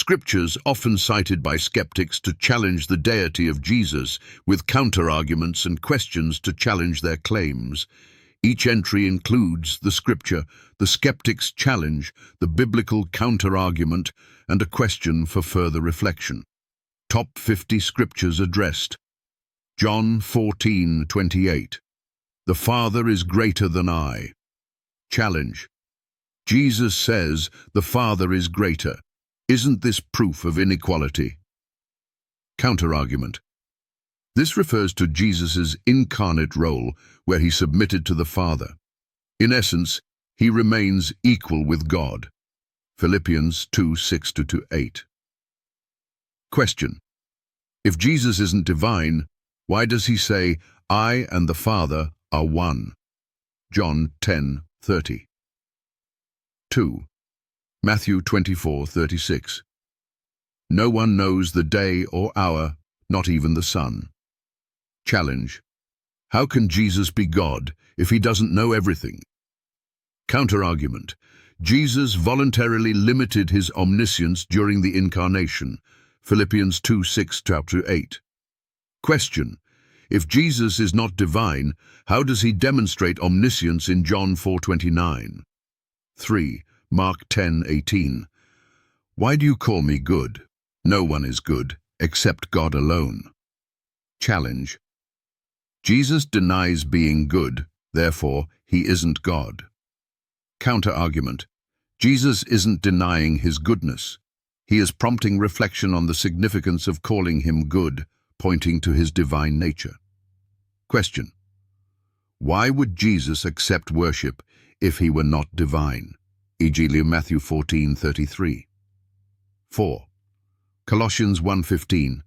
Scriptures often cited by skeptics to challenge the deity of Jesus, with counter-arguments and questions to challenge their claims. Each entry includes the scripture, the skeptic's challenge, the biblical counter-argument, and a question for further reflection. Top 50 scriptures addressed. John 14:28. The Father is greater than I. Challenge. Jesus says the Father is greater. Isn't this proof of inequality? Counter-argument. This refers to Jesus' incarnate role, where he submitted to the Father. In essence, he remains equal with God. Philippians 2:6-8. Question. If Jesus isn't divine, why does he say, I and the Father are one? John 10:30. 2. Matthew 24:36. No one knows the day or hour, not even the Son. Challenge. How can Jesus be God if he doesn't know everything? Counter-argument. Jesus voluntarily limited his omniscience during the incarnation. Philippians 2:6-8. Question. If Jesus is not divine, how does he demonstrate omniscience in John 4:29? 3. Mark 10:18. Why do you call me good? No one is good, except God alone. Challenge. Jesus denies being good, therefore he isn't God. Counter-argument. Jesus isn't denying his goodness. He is prompting reflection on the significance of calling him good, pointing to his divine nature. Question. Why would Jesus accept worship if he were not divine? E.g. Matthew 14:33. 4. Colossians 1:15.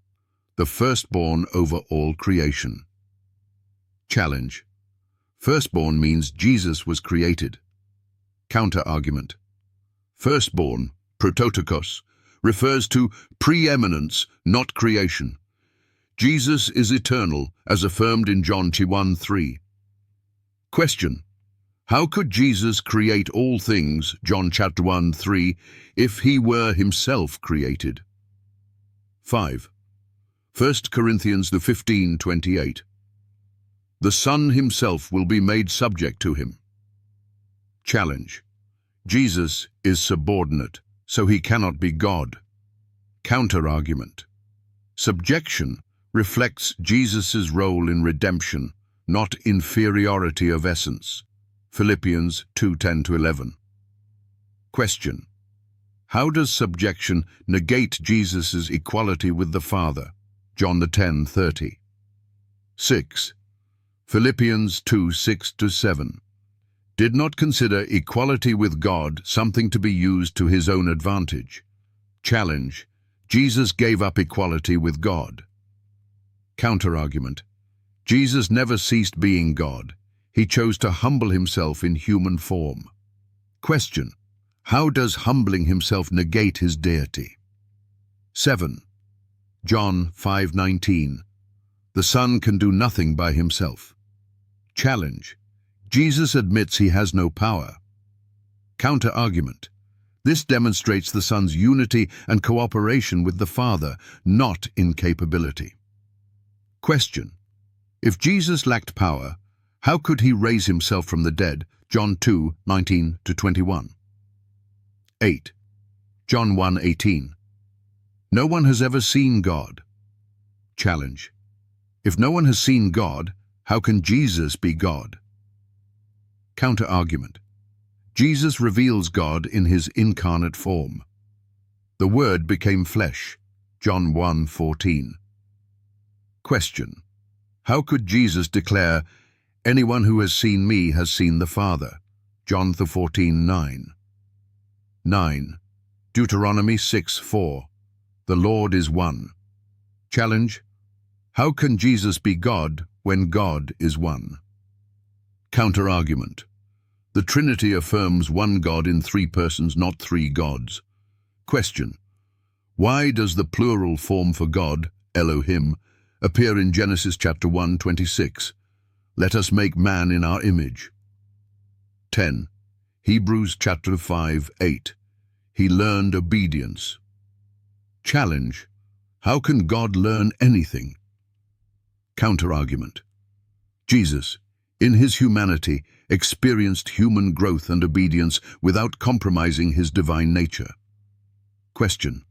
The firstborn over all creation. Challenge. Firstborn means Jesus was created. Counter-argument. Firstborn, prototokos, refers to preeminence, not creation. Jesus is eternal, as affirmed in John 1:3. Question. How could Jesus create all things, John 1:3, if he were himself created? 5. 1 Corinthians 15:28. The Son himself will be made subject to him. Challenge. Jesus is subordinate, so he cannot be God. Counter-argument. Subjection reflects Jesus' role in redemption, not inferiority of essence. Philippians 2:10-11. Question. How does subjection negate Jesus' equality with the Father? John 10:30. 6. Philippians 2:6-7. Did not consider equality with God something to be used to his own advantage. Challenge. Jesus gave up equality with God. Counter-argument. Jesus never ceased being God. He chose to humble himself in human form. Question. How does humbling himself negate his deity? 7. John 5:19. The Son can do nothing by himself. Challenge. Jesus admits he has no power. Counter-argument. This demonstrates the Son's unity and cooperation with the Father, not incapability. Question. If Jesus lacked power, how could he raise himself from the dead? John 2:19-21. 8. John 1:18. No one has ever seen God. Challenge. If no one has seen God, how can Jesus be God? Counter-argument. Jesus reveals God in his incarnate form. The Word became flesh. John 1:14. Question. How could Jesus declare, anyone who has seen me has seen the Father? John 14:9. 9. Deuteronomy 6:4. The Lord is one. Challenge. How can Jesus be God when God is one? Counter-argument. The Trinity affirms one God in three persons, not three gods. Question. Why does the plural form for God, Elohim, appear in Genesis chapter 1:26? Let us make man in our image. 10. Hebrews chapter 5:8. He learned obedience. Challenge. How can God learn anything? Counterargument. Jesus, in his humanity, experienced human growth and obedience without compromising his divine nature. Question.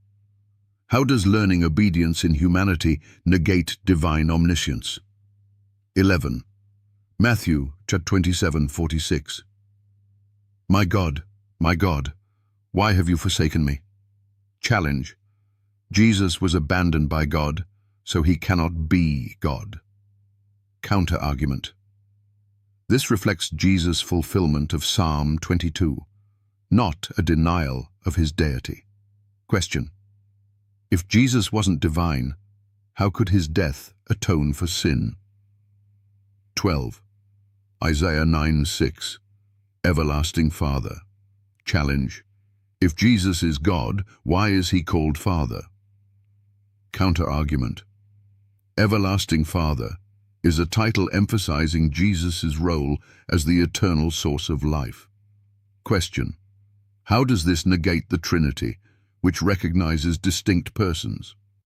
How does learning obedience in humanity negate divine omniscience? 11. Matthew 27:46. My God, why have you forsaken me? Challenge. Jesus was abandoned by God, so he cannot be God. Counter-argument. This reflects Jesus' fulfillment of Psalm 22, not a denial of his deity. Question. If Jesus wasn't divine, how could his death atone for sin? 12. Isaiah 9:6. Everlasting Father. Challenge. If Jesus is God, why is he called Father? Counter-argument. Everlasting Father is a title emphasizing Jesus' role as the eternal source of life. Question. How does this negate the Trinity, which recognizes distinct persons?